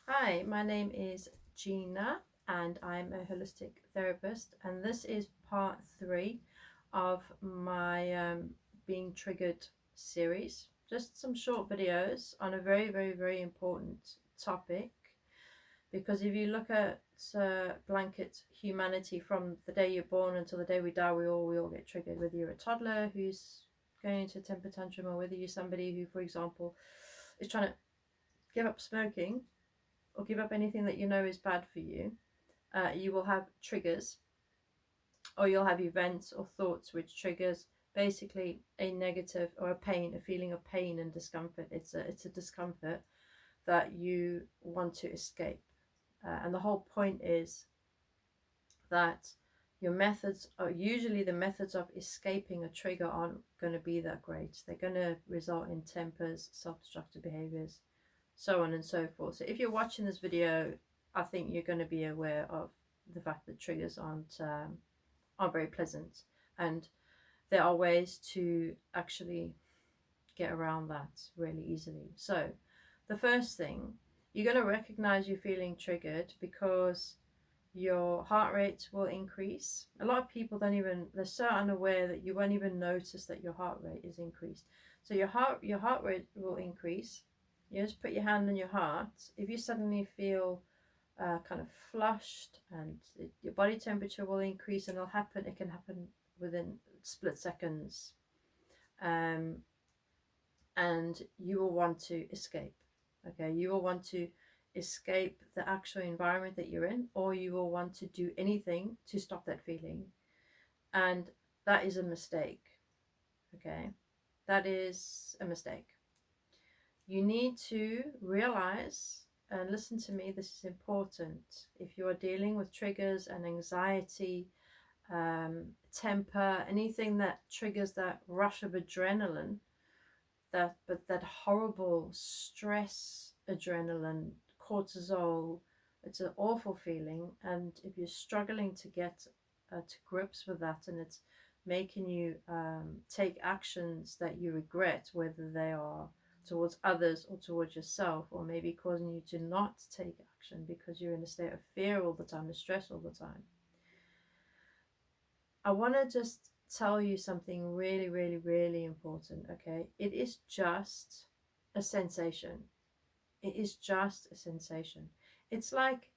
Hi, my name is Gina and I'm a holistic therapist, and this is part three of my Being Triggered series. Just some short videos on a very, very, very important topic, because if you look at blanket humanity from the day you're born until the day we die, we all get triggered, whether you're a toddler who's going into a temper tantrum or whether you're somebody who, for example, is trying to give up smoking or give up anything that you know is bad for you. You will have triggers, or you'll have events or thoughts which triggers basically a negative or a pain, a feeling of pain and discomfort. It's a discomfort that you want to escape, and the whole point is that your methods are usually the methods of escaping a trigger aren't going to be that great. They're going to result in tempers, self-destructive behaviors, so on and so forth. So if you're watching this video, I think you're going to be aware of the fact that triggers aren't very pleasant, and there are ways to actually get around that really easily. So the first thing, you're going to recognize you're feeling triggered because your heart rate will increase. A lot of people don't even, they're so unaware that you won't even notice that your heart rate is increased. So your heart rate will increase. You just put your hand on your heart. If you suddenly feel kind of flushed, and your body temperature will increase, and it can happen within split seconds, um, and you will want to escape. Okay, you will want to escape the actual environment that you're in, or you will want to do anything to stop that feeling, and that is a mistake. Okay, that is a mistake. You need to realize, and listen to me, this is important. If you are dealing with triggers and anxiety, temper, anything that triggers that rush of adrenaline, that horrible stress adrenaline, cortisol, it's an awful feeling. And if you're struggling to get to grips with that, and it's making you take actions that you regret, whether they are towards others or towards yourself, or maybe causing you to not take action because you're in a state of fear all the time, and stress all the time, I want to just tell you something really, really, really important. Okay, it is just a sensation. It is just a sensation. It's like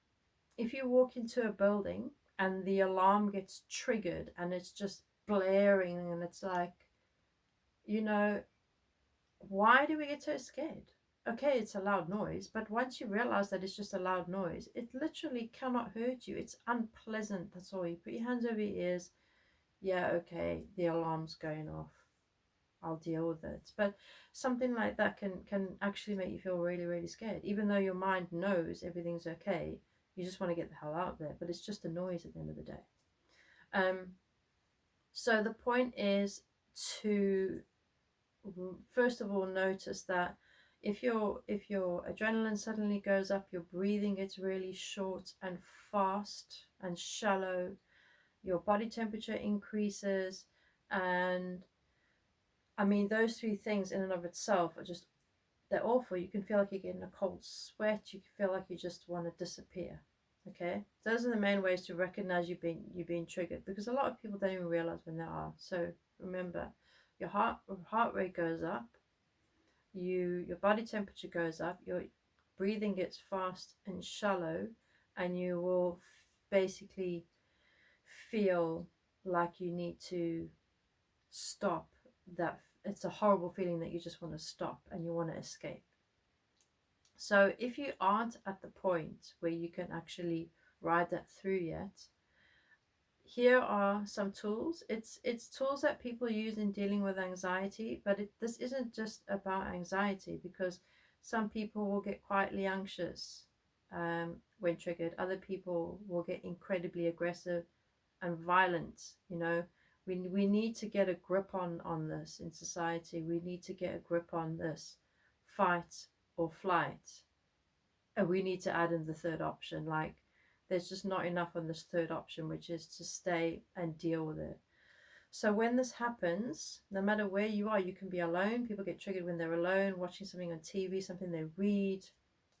if you walk into a building and the alarm gets triggered and it's just blaring, and it's like, you know, why do we get so scared? Okay, it's a loud noise, but once you realize that it's just a loud noise, it literally cannot hurt you. It's unpleasant. That's all. You put your hands over your ears. Yeah, okay, the alarm's going off. I'll deal with it. But something like that can actually make you feel really, really scared, even though your mind knows everything's okay. You just want to get the hell out there, but it's just a noise at the end of the day. Um, so the point is to first of all notice that if your adrenaline suddenly goes up, your breathing gets really short and fast and shallow, your body temperature increases, and I mean, those three things in and of itself are just, they're awful. You can feel like you're getting a cold sweat. You can feel like you just want to disappear. Okay, those are the main ways to recognize you've been triggered, because a lot of people don't even realize when they are. So remember, your heart rate goes up, your body temperature goes up, your breathing gets fast and shallow, and you will basically feel like you need to stop that. It's a horrible feeling that you just want to stop and you want to escape. So if you aren't at the point where you can actually ride that through yet, here are some tools. It's tools that people use in dealing with anxiety, but this isn't just about anxiety, because some people will get quietly anxious when triggered. Other people will get incredibly aggressive and violent. We need to get a grip on this in society. We need to get a grip on this fight or flight, and we need to add in the third option. Like, there's just not enough on this third option, which is to stay and deal with it. So when this happens, no matter where you are, you can be alone. People get triggered when they're alone, watching something on TV, something they read,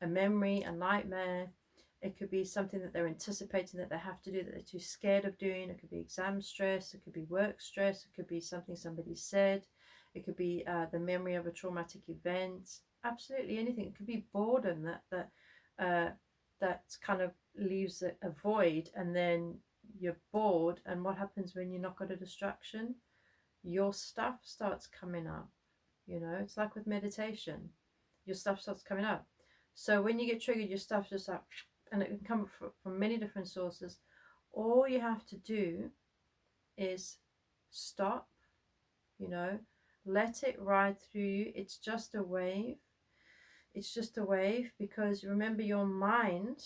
a memory, a nightmare. It could be something that they're anticipating that they have to do that they're too scared of doing. It could be exam stress. It could be work stress. It could be something somebody said. It could be the memory of a traumatic event. Absolutely anything. It could be boredom that kind of leaves a void, and then you're bored. And what happens when you're not got a distraction? Your stuff starts coming up. It's like with meditation, your stuff starts coming up. So when you get triggered, your stuff just like, and it can come from many different sources. All you have to do is stop, let it ride through you. It's just a wave. It's just a wave, because remember, your mind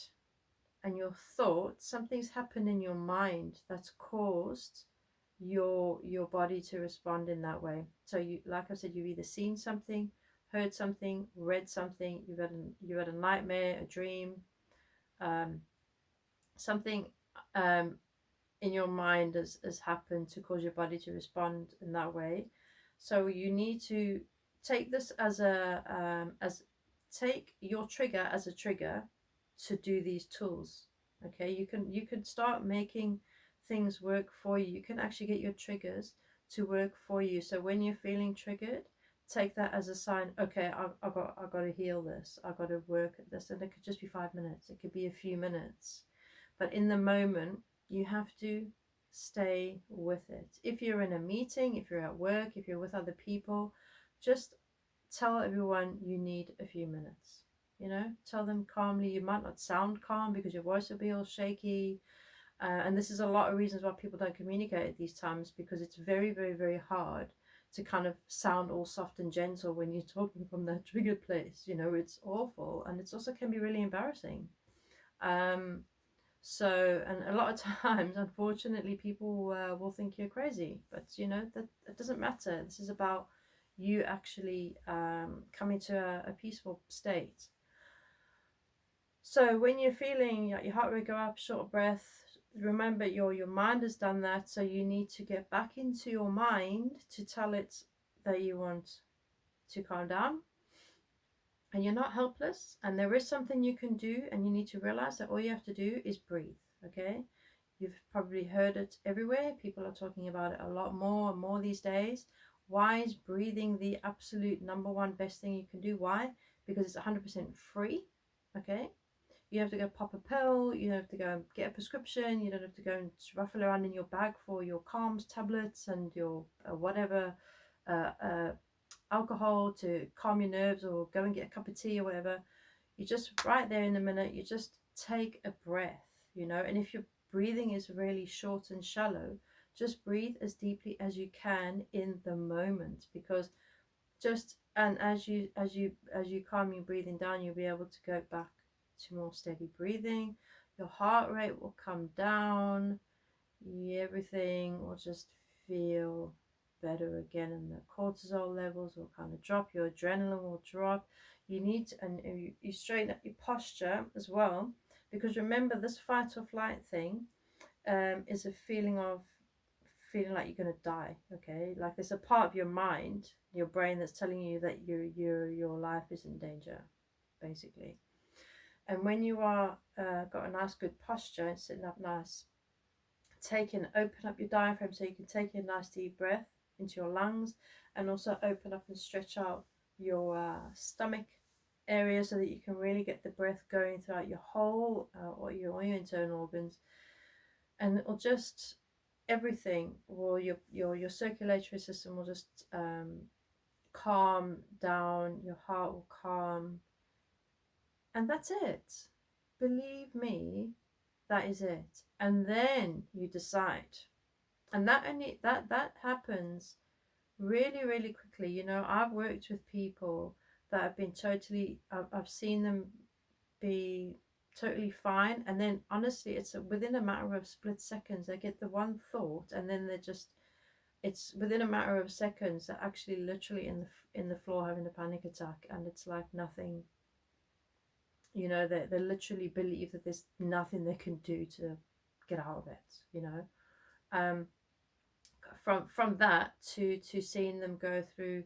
and your thoughts, something's happened in your mind that's caused your body to respond in that way. So you, like I said, you've either seen something, heard something, read something, you've had a nightmare, a dream, um, something in your mind has happened to cause your body to respond in that way. So you need to take this as take your trigger as a trigger to do these tools. Okay, you can start making things work for you. You can actually get your triggers to work for you. So when you're feeling triggered, take that as a sign. Okay, I got to heal this. I got to work at this, and it could just be 5 minutes. It could be a few minutes, but in the moment, you have to stay with it. If you're in a meeting, if you're at work, if you're with other people, just tell everyone you need a few minutes. Tell them calmly. You might not sound calm because your voice will be all shaky. And this is a lot of reasons why people don't communicate at these times, because it's very, very, very hard to kind of sound all soft and gentle when you're talking from that triggered place. It's awful, and it's also can be really embarrassing. So, and a lot of times, unfortunately, people will think you're crazy, but that doesn't matter. This is about you actually coming to a peaceful state. So when you're feeling your heart rate go up, short of breath, remember your mind has done that. So you need to get back into your mind to tell it that you want to calm down. And you're not helpless, and there is something you can do, and you need to realize that all you have to do is breathe. Okay, you've probably heard it everywhere. People are talking about it a lot more and more these days. Why is breathing the absolute number one best thing you can do? Why? Because it's 100% free. Okay, you have to go pop a pill, you don't have to go and get a prescription, you don't have to go and ruffle around in your bag for your calms tablets and your whatever alcohol to calm your nerves, or go and get a cup of tea or whatever. You just right there in the minute, you just take a breath, and if your breathing is really short and shallow, just breathe as deeply as you can in the moment, because and as you calm your breathing down, you'll be able to go back to more steady breathing. Your heart rate will come down. Everything will just feel better again, and the cortisol levels will kind of drop. Your adrenaline will drop. You need to, and you straighten up your posture as well, because remember, this fight or flight thing is a feeling like you're going to die. Okay, like there's a part of your mind, your brain, that's telling you that your life is in danger, basically. And when you are got a nice good posture and sitting up nice, open up your diaphragm so you can take a nice deep breath into your lungs, and also open up and stretch out your stomach area so that you can really get the breath going throughout your whole or your internal organs. And it'll just everything will your circulatory system will just calm down, your heart will calm, and that's it. Believe me, that is it. And then you decide, and that happens really, really quickly. I've worked with people that have been totally, I've seen them be totally fine, and then honestly, it's within a matter of split seconds they get the one thought, and then it's within a matter of seconds they're actually literally in the floor having a panic attack, and it's like nothing. They literally believe that there's nothing they can do to get out of it. From that to seeing them go through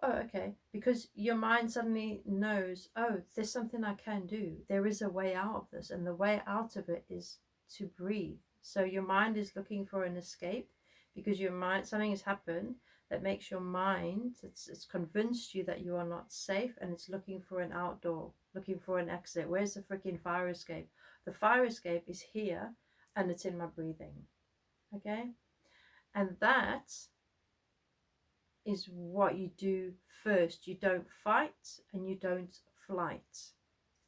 Oh, okay. Because your mind suddenly knows, oh, there's something I can do. There is a way out of this. And the way out of it is to breathe. So your mind is looking for an escape because your mind, something has happened that makes your mind, it's convinced you that you are not safe, and it's looking for an outdoor, looking for an exit. Where's the freaking fire escape? The fire escape is here, and it's in my breathing. Okay? And that is what you do first. You don't fight and you don't flight.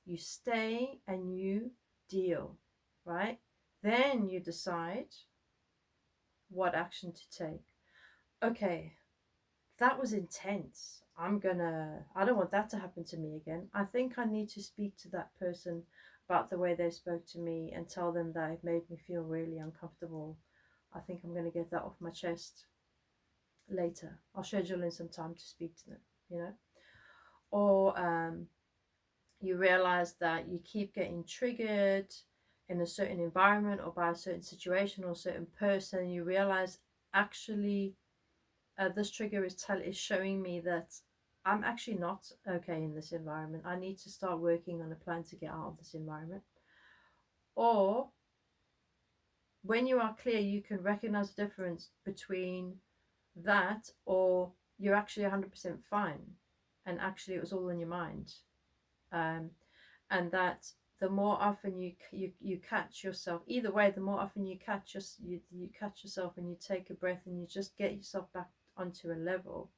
You stay and you deal, right? Then you decide what action to take. Okay, that was intense. I don't want that to happen to me again. I think I need to speak to that person about the way they spoke to me and tell them that it made me feel really uncomfortable. I think I'm going to get that off my chest later. I'll schedule in some time to speak to them, you know? Or you realize that you keep getting triggered in a certain environment or by a certain situation or a certain person. You realize actually this trigger is showing me that I'm actually not okay in this environment. I need to start working on a plan to get out of this environment. Or when you are clear, you can recognize the difference between that or you're actually 100% fine and actually it was all in your mind. um, and that the more often you catch yourself, either way, the more often you catch yourself and you take a breath and you just get yourself back onto a level,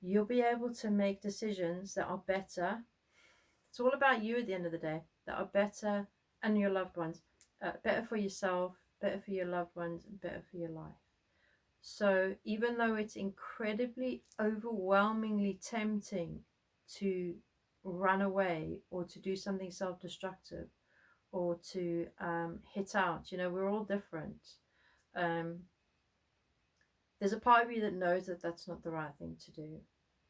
you'll be able to make decisions that are better. It's all about you at the end of the day, that are better, and your loved ones, better for yourself, better for your loved ones, and better for your life. So even though it's incredibly overwhelmingly tempting to run away or to do something self-destructive or to hit out, we're all different. Um, there's a part of you that knows that that's not the right thing to do,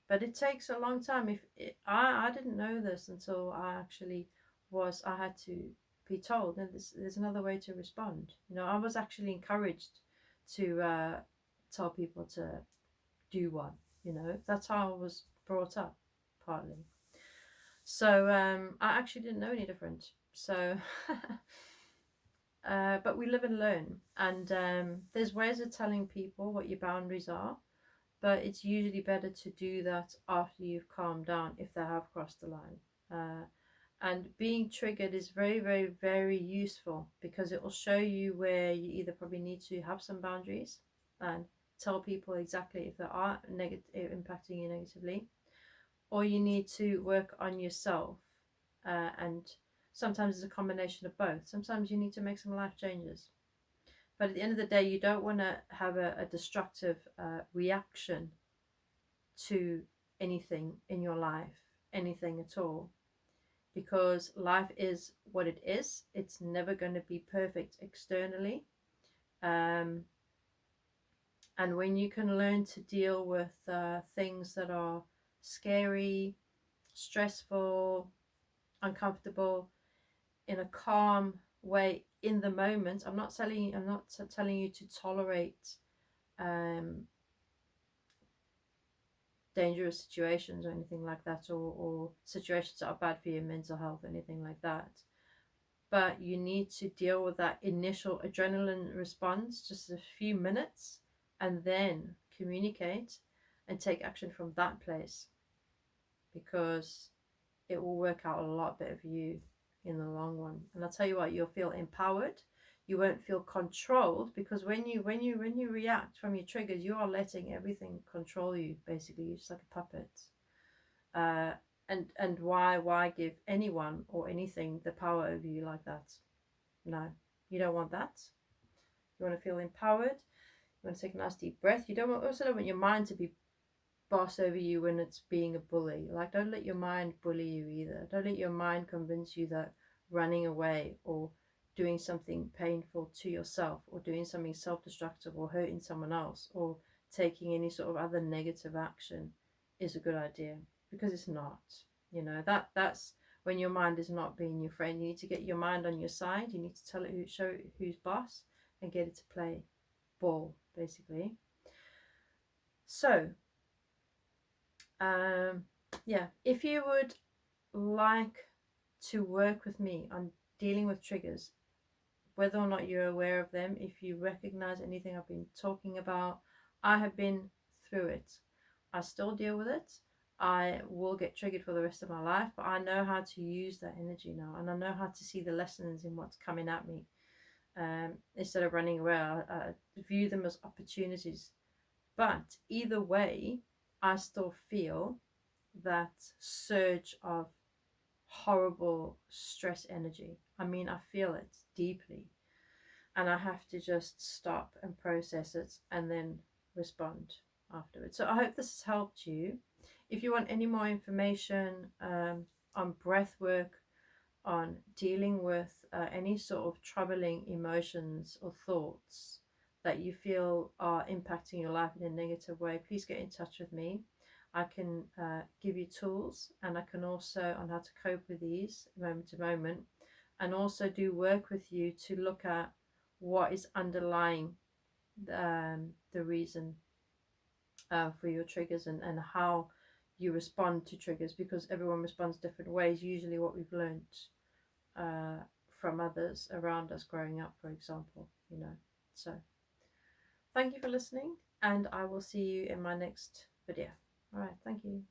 but it takes a long time. I didn't know this until I had to be told, and there's another way to respond. I was actually encouraged to tell people to do one. That's how I was brought up, partly. So I actually didn't know any different. So but we live and learn, and there's ways of telling people what your boundaries are, but it's usually better to do that after you've calmed down if they have crossed the line. And being triggered is very, very, very useful because it will show you where you either probably need to have some boundaries and tell people exactly if they are impacting you negatively, or you need to work on yourself. And sometimes it's a combination of both. Sometimes you need to make some life changes. But at the end of the day, you don't want to have a destructive reaction to anything in your life, anything at all, because life is what it is. It's never going to be perfect externally. And when you can learn to deal with things that are scary, stressful, uncomfortable in a calm way in the moment. I'm not telling you to tolerate um, dangerous situations or anything like that, or situations that are bad for your mental health, anything like that. But you need to deal with that initial adrenaline response, just a few minutes, and then communicate and take action from that place, because it will work out a lot better for you in the long run. And I'll tell you what, you'll feel empowered. You won't feel controlled, because when you react from your triggers, you are letting everything control you. Basically, you're just like a puppet. Uh, and why give anyone or anything the power over you like that? No, you don't want that. You want to feel empowered. You want to take a nice deep breath. You also don't want your mind to be boss over you when it's being a bully. Like, don't let your mind bully you either. Don't let your mind convince you that running away or doing something painful to yourself or doing something self-destructive or hurting someone else or taking any sort of other negative action is a good idea, because it's not. That's when your mind is not being your friend. You need to get your mind on your side. You need to show it who's boss and get it to play ball, basically. So Um, yeah, if you would like to work with me on dealing with triggers, whether or not you're aware of them, if you recognize anything I've been talking about, I have been through it. I still deal with it. I will get triggered for the rest of my life, but I know how to use that energy now, and I know how to see the lessons in what's coming at me. Instead of running away, I view them as opportunities. But either way, I still feel that surge of horrible stress energy. I mean, I feel it deeply, and I have to just stop and process it and then respond afterwards. So I hope this has helped you. If you want any more information on breath work, on dealing with any sort of troubling emotions or thoughts that you feel are impacting your life in a negative way, please get in touch with me. I can give you tools, and I can also on how to cope with these moment to moment, and also do work with you to look at what is underlying the reason for your triggers, and how you respond to triggers, because everyone responds different ways. Usually what we've learned uh, from others around us growing up, for example, you know. So thank you for listening, and I will see you in my next video. All right, thank you.